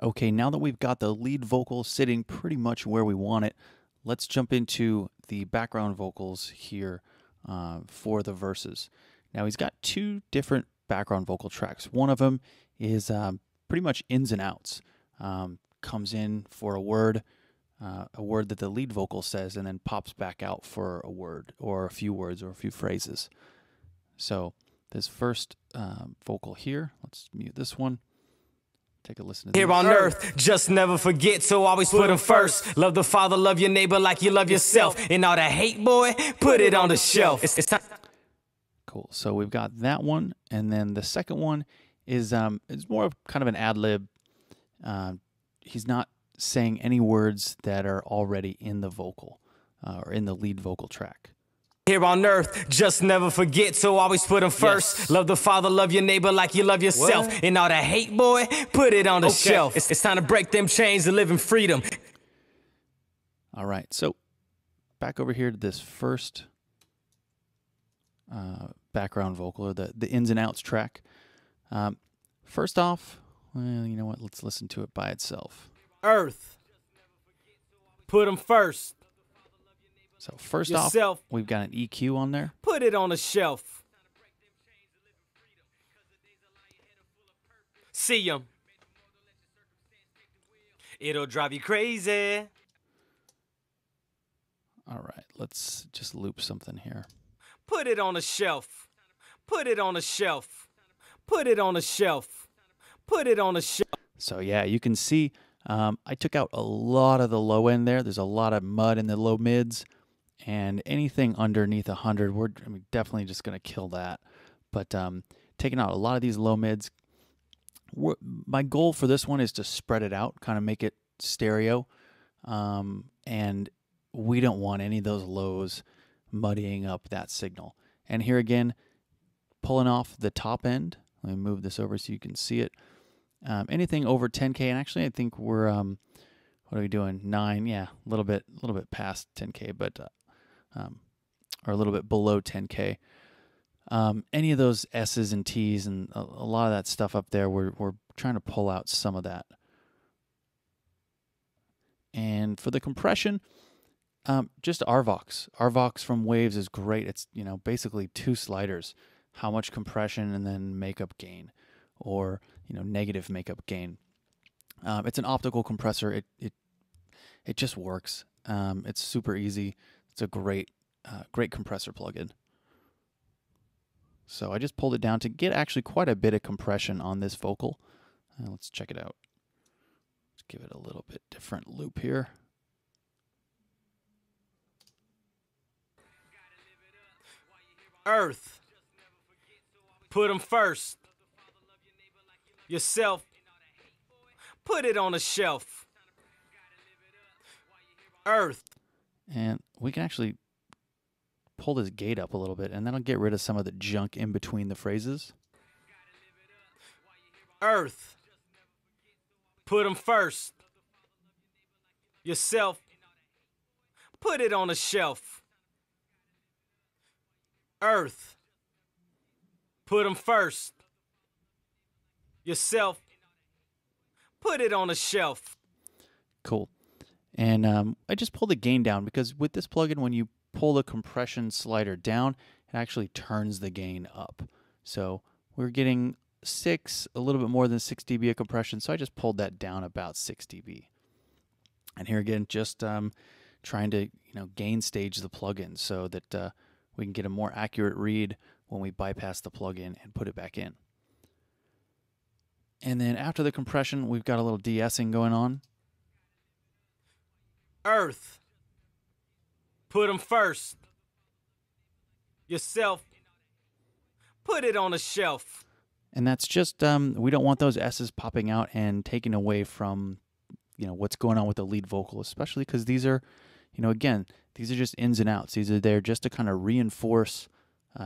Okay, now that we've got the lead vocal sitting pretty much where we want it, let's jump into the background vocals here for the verses. Now he's got two different background vocal tracks. One of them is pretty much ins and outs. Comes in for a word that the lead vocal says, and then pops back out for a word or a few words or a few phrases. So this first vocal here, let's mute this one. Take a listen to Here these. on earth, just never forget, so always put him first. Love the Father, love your neighbor like you love yourself. And all that hate, boy, put it on the shelf. It's time. Cool. So we've got that one, and then the second one is more of kind of an ad-lib. He's not saying any words that are already in the vocal or in the lead vocal track. Here on earth, just never forget, so always put him first. Yes. Love the Father, love your neighbor like you love yourself. What? And all that hate, boy, put it on the Okay. shelf. It's time to break them chains and live in freedom. All right. So back over here to this first background vocal, or the ins and outs track. First off, well, you know what? Let's listen to it by itself. Earth. Put him first. So first Yourself. off, we've got an EQ on there. Put it on the shelf. See him. It'll drive you crazy. All right. Let's just loop something here. Put it on the shelf. Put it on the shelf. Put it on the shelf. Put it on the shelf. So yeah, you can see I took out a lot of the low end there. There's a lot of mud in the low mids, and anything underneath 100, we're definitely just going to kill that. But taking out a lot of these low mids. My goal for this one is to spread it out, kind of make it stereo, and we don't want any of those lows muddying up that signal. And here again, pulling off the top end. Let me move this over so you can see it. Anything over 10K, and actually I think we're what are we doing? 9, yeah, a little bit past 10K, but or a little bit below 10K. Any of those S's and T's and a lot of that stuff up there, we're trying to pull out some of that. And for the compression, just RVox. RVox from Waves is great. It's basically two sliders. How much compression and then makeup gain, or negative makeup gain. It's an optical compressor. It just works. It's super easy. It's a great compressor plugin. So I just pulled it down to get actually quite a bit of compression on this vocal. Let's check it out. Let's give it a little bit different loop here. Earth. Put him first. Yourself. Put it on the shelf. Earth. And we can actually pull this gate up a little bit, and then I'll get rid of some of the junk in between the phrases. Earth. Put him first. Yourself. Put it on the shelf. Earth. Put him first. Yourself. Put it on the shelf. Cool. And I just pulled the gain down because with this plugin, when you pull the compression slider down, it actually turns the gain up. So we're getting a little bit more than 6 dB of compression, so I just pulled that down about 6 dB. And here again, just trying to gain stage the plugin so that we can get a more accurate read when we bypass the plugin and put it back in. And then after the compression, we've got a little de-essing going on. Earth. Put him first. Yourself. Put it on the shelf. And that's just, we don't want those S's popping out and taking away from, what's going on with the lead vocal, especially because these are, again, these are just ins and outs. These are there just to kind of reinforce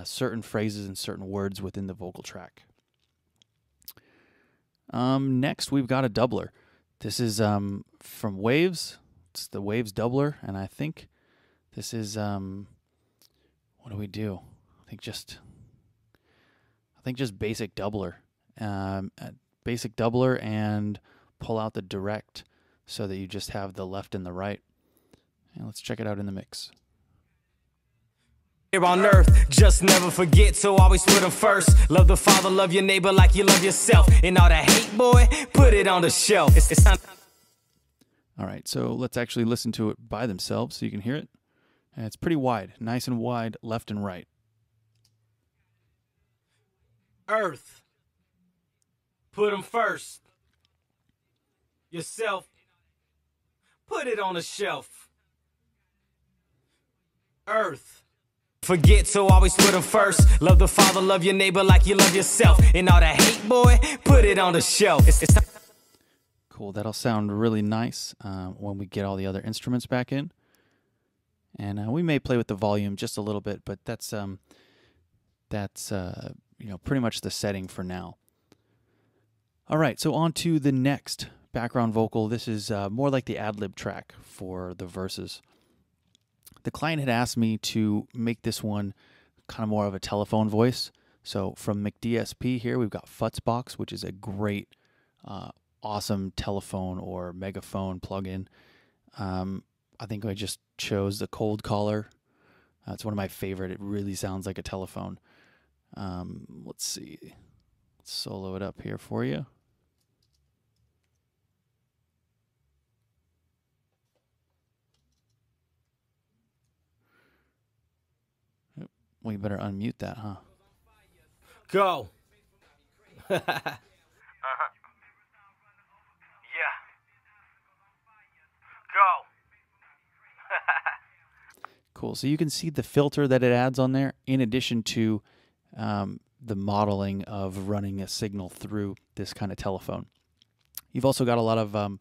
certain phrases and certain words within the vocal track. Next, we've got a doubler. This is from Waves. It's the Waves doubler, and I think this is, what do we do? I think just basic doubler. Basic doubler and pull out the direct so that you just have the left and the right. And let's check it out in the mix. Here on earth, just never forget to always put them first. Love the Father, love your neighbor like you love yourself. And all that hate, boy, put it on the shelf. It's time. All right, so let's actually listen to it by themselves so you can hear it. And it's pretty wide, nice and wide, left and right. Earth, put them first. Yourself, put it on the shelf. Earth. Forget to always put them first. Love the Father, love your neighbor like you love yourself. And all that hate, boy, put it on the shelf. It's time. Cool, that'll sound really nice when we get all the other instruments back in. And we may play with the volume just a little bit, but that's pretty much the setting for now. All right, so on to the next background vocal. This is more like the ad-lib track for the verses. The client had asked me to make this one kind of more of a telephone voice. So from McDSP here, we've got Futzbox, which is a great, awesome telephone or megaphone plugin. I think I just chose the Cold Caller. It's one of my favorite. It really sounds like a telephone. Let's see. Let's solo it up here for you. We better unmute that, huh? Go. Yeah. Go. Cool. So you can see the filter that it adds on there in addition to the modeling of running a signal through this kind of telephone. You've also got a lot of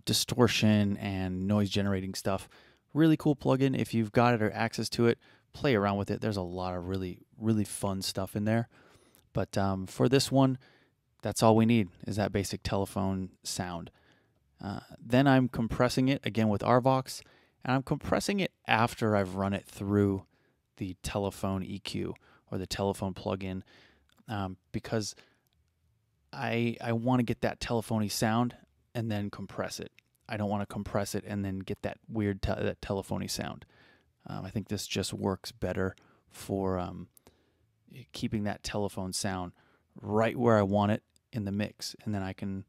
distortion and noise generating stuff. Really cool plugin. If you've got it or access to it, play around with it. There's a lot of really, really fun stuff in there. But for this one, that's all we need is that basic telephone sound. Then I'm compressing it again with RVox, and I'm compressing it after I've run it through the telephone EQ or the telephone plugin because I want to get that telephony sound and then compress it. I don't want to compress it and then get that weird that telephony sound. I think this just works better for keeping that telephone sound right where I want it in the mix, and then I can,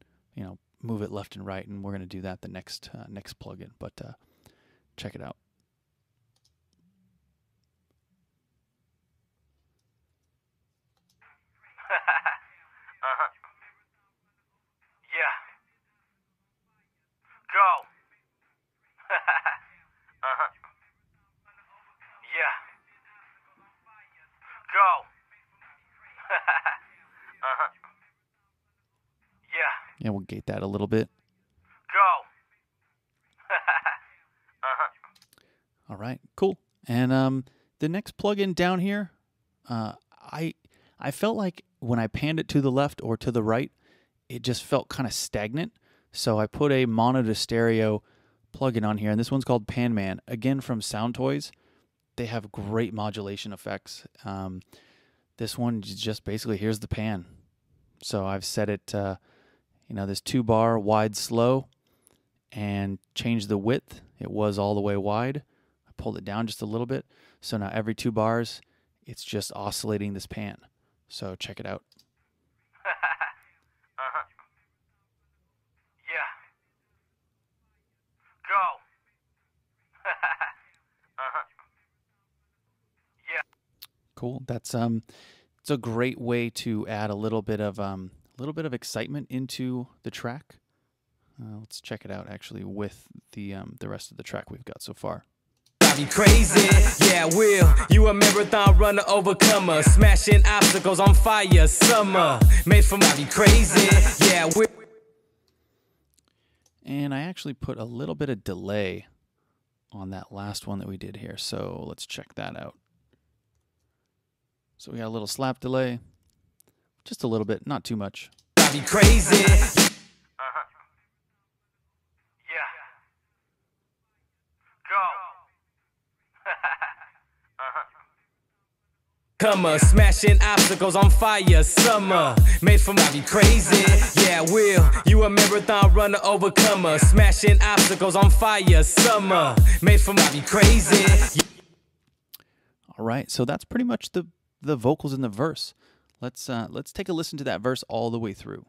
move it left and right, and we're going to do that the next plugin. But check it out. Yeah. Go. Yeah. Go. Yeah. Yeah, we'll gate that a little bit. Go. All right, cool. And the next plugin down here, I felt like when I panned it to the left or to the right, it just felt kind of stagnant. So I put a mono to stereo plugin on here, and this one's called Pan Man. Again, from Sound Toys. They have great modulation effects. This one just basically, here's the pan. So I've set it, this 2-bar wide slow and changed the width. It was all the way wide. I pulled it down just a little bit. So now every 2 bars, it's just oscillating this pan. So check it out. Yeah. Go. Yeah. Cool. That's it's a great way to add a little bit of excitement into the track. Let's check it out actually with the rest of the track we've got so far. Drive you crazy, yeah, Will. You a marathon runner, overcomer, smashing obstacles on fire. Summer made for drive you crazy, yeah, Will. And I actually put a little bit of delay on that last one that we did here. So let's check that out. So we got a little slap delay, just a little bit, not too much. Drive you crazy. Yeah. Go. overcomer, smashing obstacles on fire. Summer, made for me crazy. Yeah, Will, you a marathon runner, overcomer, smashing obstacles on fire. Summer, made for me crazy. All right, so that's pretty much the vocals in the verse. Let's take a listen to that verse all the way through.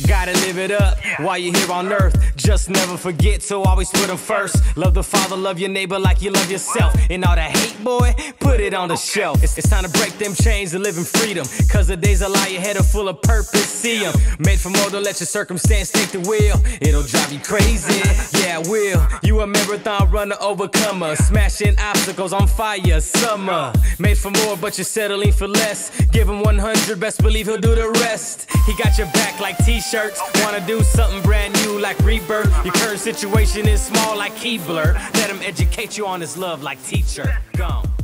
Gotta live it up while you're here on earth. Just never forget to always put them first. Love the Father, love your neighbor like you love yourself. And all that hate, boy, put it on the shelf. It's time to break them chains and live in freedom. Cause the days that lie ahead are full of purpose. See them made for more, don't let your circumstance take the wheel. It'll drive you crazy. Yeah, Will, you a marathon runner, overcomer, smashing obstacles on fire. Summer, made for more, but you're settling for less. Give him 100, best believe he'll do the rest. He got your back like T-shirts. Wanna do something brand new like rebirth. Your current situation is small like Keebler. Let him educate you on his love like teacher. Gone.